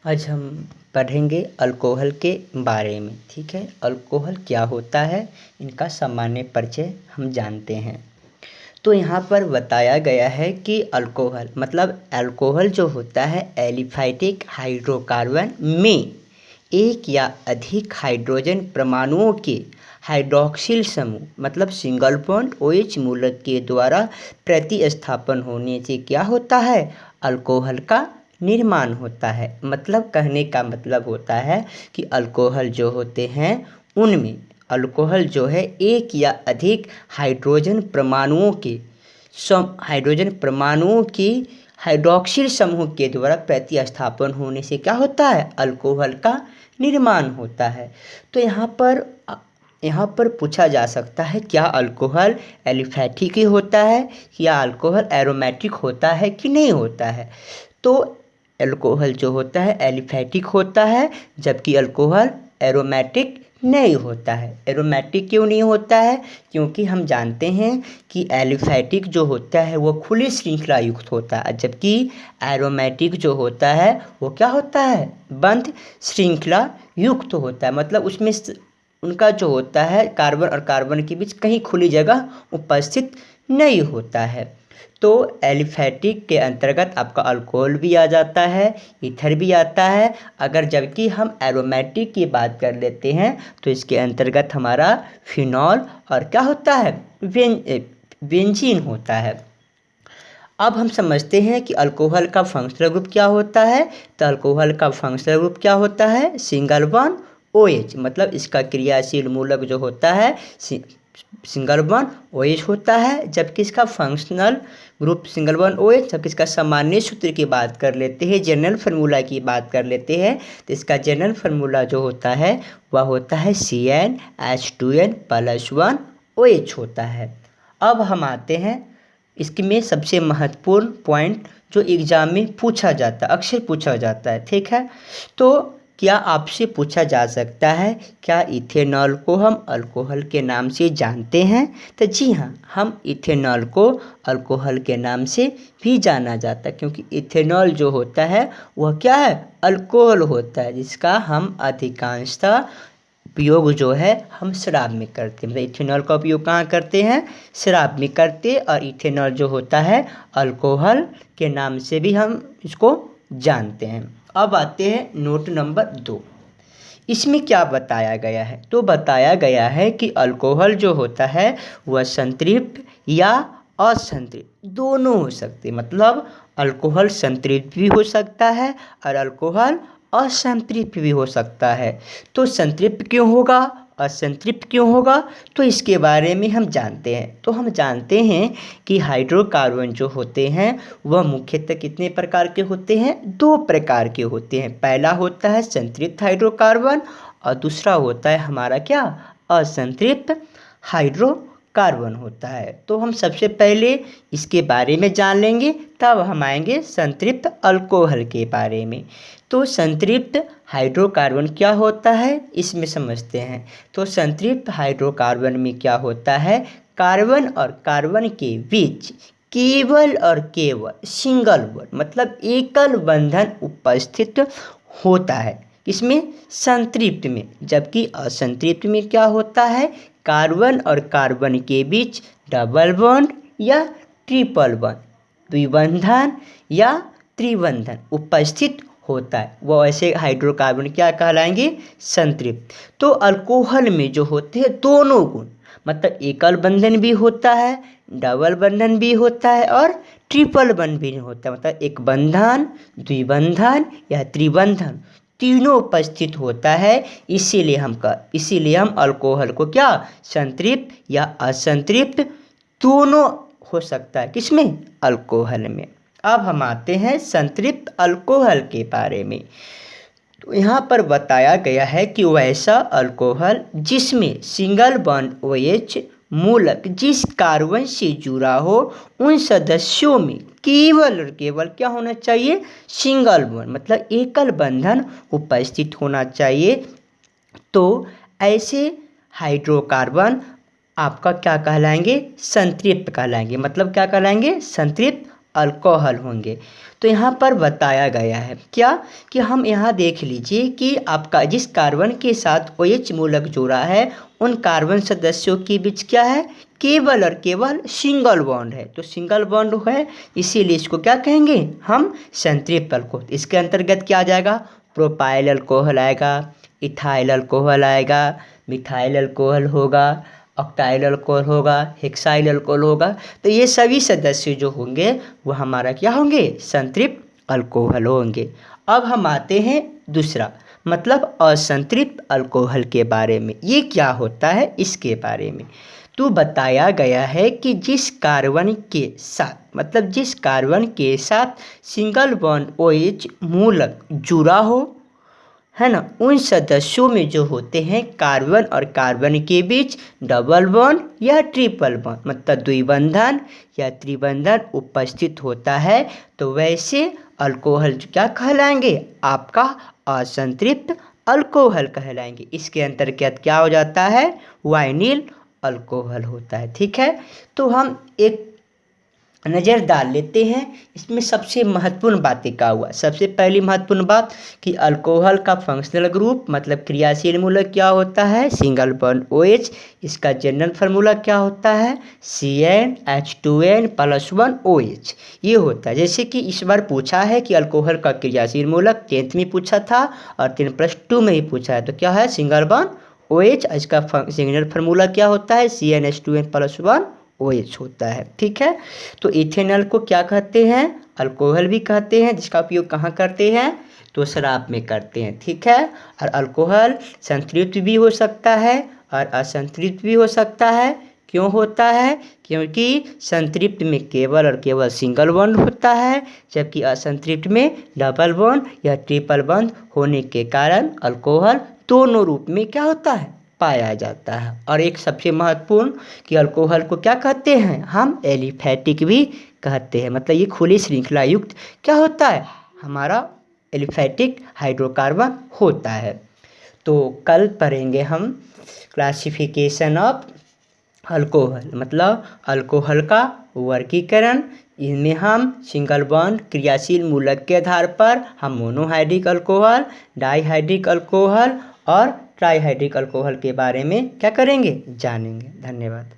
आज हम पढ़ेंगे अल्कोहल के बारे में। ठीक है, अल्कोहल क्या होता है, इनका सामान्य परिचय हम जानते हैं। तो यहाँ पर बताया गया है कि अल्कोहल मतलब अल्कोहल जो होता है एलिफैटिक हाइड्रोकार्बन में एक या अधिक हाइड्रोजन परमाणुओं के हाइड्रॉक्सिल समूह मतलब सिंगल बॉन्ड OH मूलक के द्वारा प्रतिस्थापन होने से क्या होता है, अल्कोहल का निर्माण होता है। मतलब कहने का मतलब होता है कि अल्कोहल जो होते हैं उनमें अल्कोहल जो है एक या अधिक हाइड्रोजन परमाणुओं की हाइड्रॉक्सिल समूह के द्वारा प्रतिस्थापन होने से क्या होता है, अल्कोहल का निर्माण होता है। तो यहाँ पर पूछा जा सकता है क्या अल्कोहल एलिफैटिक ही होता है या अल्कोहल एरोमेटिक होता है कि नहीं होता है। तो अल्कोहल जो होता है एलिफैटिक होता है, जबकि अल्कोहल एरोमेटिक नहीं होता है। एरोमेटिक क्यों नहीं होता है, क्योंकि हम जानते हैं कि एलिफैटिक जो होता है वो खुली श्रृंखला युक्त होता है, जबकि एरोमेटिक जो होता है वो क्या होता है, बंद श्रृंखला युक्त होता है। मतलब उसमें उनका जो होता है कार्बन और कार्बन के बीच कहीं खुली जगह उपस्थित नहीं होता है। तो एलिफैटिक के अंतर्गत आपका अल्कोहल भी आ जाता है, ईथर भी आता है। अगर जबकि हम एरोमेटिक की बात कर लेते हैं तो इसके अंतर्गत हमारा फिनॉल और क्या होता है, बेंजीन होता है। अब हम समझते हैं कि अल्कोहल का फंक्शनल ग्रुप क्या होता है। तो अल्कोहल का फंक्शनल ग्रुप क्या होता है, सिंगल बॉन्ड OH मतलब इसका क्रियाशील मूलक जो होता है सिंगल बॉन्ड OH होता है। जबकि इसका functional group single bond OH, जबकि इसका सामान्य सूत्र की बात कर लेते हैं, जनरल फार्मूला की बात कर लेते हैं, तो इसका जनरल फार्मूला जो होता है वह होता है CnH2n+1OH होता है। अब हम आते हैं इसमें सबसे महत्वपूर्ण पॉइंट जो एग्जाम में पूछा जाता है, अक्सर पूछा जाता है। ठीक है, तो क्या आपसे पूछा जा सकता है क्या इथेनॉल को हम अल्कोहल के नाम से जानते हैं। तो जी हाँ, हम इथेनॉल को अल्कोहल के नाम से भी जाना जाता है, क्योंकि इथेनॉल जो होता है वह क्या है, अल्कोहल होता है, जिसका हम अधिकांशतः उपयोग जो है हम शराब में करते हैं। मतलब इथेनॉल का उपयोग कहाँ करते हैं, शराब में करते। और इथेनॉल जो होता है अल्कोहल के नाम से भी हम इसको जानते हैं। अब आते हैं नोट नंबर 2। इसमें क्या बताया गया है, तो बताया गया है कि अल्कोहल जो होता है वह संतृप्त या असंतृप्त दोनों हो सकते हैं। मतलब अल्कोहल संतृप्त भी हो सकता है और अल्कोहल असंतृप्त भी हो सकता है। तो संतृप्त क्यों होगा, असंतृप्त क्यों होगा, तो इसके बारे में हम जानते हैं। तो हम जानते हैं कि हाइड्रोकार्बन जो होते हैं वह मुख्यतः कितने प्रकार के होते हैं, 2 प्रकार के होते हैं। पहला होता है संतृप्त हाइड्रोकार्बन और दूसरा होता है हमारा क्या, असंतृप्त हाइड्रोकार्बन होता है। तो हम सबसे पहले इसके बारे में जान लेंगे, तब हम आएंगे संतृप्त अल्कोहल के बारे में। तो संतृप्त हाइड्रोकार्बन क्या होता है, इसमें समझते हैं। तो संतृप्त हाइड्रोकार्बन में क्या होता है, कार्बन और कार्बन के बीच केवल और केवल सिंगल बॉन्ड मतलब एकल बंधन उपस्थित होता है, इसमें संतृप्त में। जबकि असंतृप्त में क्या होता है, कार्बन और कार्बन के बीच डबल बॉन्ड या ट्रिपल बॉन्ड, द्विबंधन या त्रिबंधन उपस्थित होता है। वो ऐसे हाइड्रोकार्बन क्या कहलाएंगे, संतृप्त। तो अल्कोहल में जो होते हैं दोनों गुण, मतलब एकल बंधन भी होता है, डबल बंधन भी होता है और ट्रिपल बंधन भी होता है। मतलब एक बंधन, द्विबंधन या त्रिबंधन तीनों उपस्थित होता है। इसीलिए हम अल्कोहल को क्या, संतृप्त या असंतृप्त दोनों हो सकता है, किसमें, अल्कोहल में। अब हम आते हैं संतृप्त अल्कोहल के बारे में। तो यहाँ पर बताया गया है कि वैसा अल्कोहल जिसमें सिंगल बॉन्ड OH मूलक जिस कार्बन से जुड़ा हो उन सदस्यों में केवल और केवल क्या होना चाहिए, सिंगल बॉन्ड मतलब एकल बंधन उपस्थित होना चाहिए। तो ऐसे हाइड्रोकार्बन आपका क्या कहलाएंगे, संतृप्त कहलाएंगे। मतलब क्या कहलाएंगे, संतृप्त अल्कोहल होंगे। तो यहाँ पर बताया गया है क्या कि हम यहाँ देख लीजिए कि आपका जिस कार्बन के साथ OH मूलक जुड़ा है उन कार्बन सदस्यों के बीच क्या है, केवल और केवल सिंगल बॉन्ड है। तो सिंगल बॉन्ड है, इसीलिए इसको क्या कहेंगे हम, संतृप्त अल्कोहल। इसके अंतर्गत क्या आ जाएगा, प्रोपाइल अल्कोहल आएगा, इथाइल अल्कोहल आएगा, मिथाइल अल्कोहल होगा, ऑक्टाइल अल्कोहल होगा, हेक्साइल अल्कोहल होगा। तो ये सभी सदस्य जो होंगे वो हमारा क्या होंगे, संतृप्त अल्कोहल होंगे। अब हम आते हैं दूसरा मतलब असंतृप्त अल्कोहल के बारे में। ये क्या होता है इसके बारे में तो बताया गया है कि जिस कार्बन के साथ मतलब जिस कार्बन के साथ सिंगल बॉन्ड OH मूलक जुड़ा हो, है ना, उन सदस्यों में जो होते हैं कार्बन और कार्बन के बीच डबल बॉन्ड या ट्रिपल बॉन्ड मतलब द्विबंधन या त्रिबंधन उपस्थित होता है, तो वैसे अल्कोहल क्या कहलाएंगे, आपका असंतृप्त अल्कोहल कहलाएंगे। इसके अंतर्गत क्या हो जाता है, वाइनिल अल्कोहल होता है। ठीक है, तो हम एक नज़र डाल लेते हैं इसमें सबसे महत्वपूर्ण बातें क्या हुआ। सबसे पहली महत्वपूर्ण बात कि अल्कोहल का फंक्शनल ग्रुप मतलब क्रियाशील मूलक क्या होता है, सिंगल बॉन्ड OH। इसका जनरल फार्मूला क्या होता है, CnH2n+1OH ये होता है। जैसे कि इस बार पूछा है कि अल्कोहल का क्रियाशील मूलक 10th में पूछा था और 10+2 में ही पूछा है, तो क्या है सिंगल बॉन्ड OH। इसका जनरल फार्मूला क्या होता है, CnH2n+1OH होता है। ठीक है, तो इथेनॉल को क्या कहते हैं, अल्कोहल भी कहते हैं, जिसका उपयोग कहाँ करते हैं, तो शराब में करते हैं। ठीक है, और अल्कोहल संतृप्त भी हो सकता है और असंतृप्त भी हो सकता है। क्यों होता है, क्योंकि संतृप्त में केवल और केवल सिंगल बॉन्ड होता है, जबकि असंतृप्त में डबल बॉन्ड या ट्रिपल बॉन्ड होने के कारण अल्कोहल दोनों रूप में क्या होता है, पाया जाता है। और एक सबसे महत्वपूर्ण कि अल्कोहल को क्या कहते हैं, हम एलिफैटिक भी कहते हैं। मतलब ये खुली श्रृंखला युक्त क्या होता है, हमारा एलिफैटिक हाइड्रोकार्बन होता है। तो कल पढ़ेंगे हम क्लासिफिकेशन ऑफ अल्कोहल मतलब अल्कोहल का वर्गीकरण। इनमें हम सिंगल बॉन्ड क्रियाशील मूलक के आधार पर हम मोनोहाइड्रिक अल्कोहल, डाइहाइड्रिक अल्कोहल और ट्राइहाइड्रिक अल्कोहल के बारे में क्या करेंगे, जानेंगे। धन्यवाद।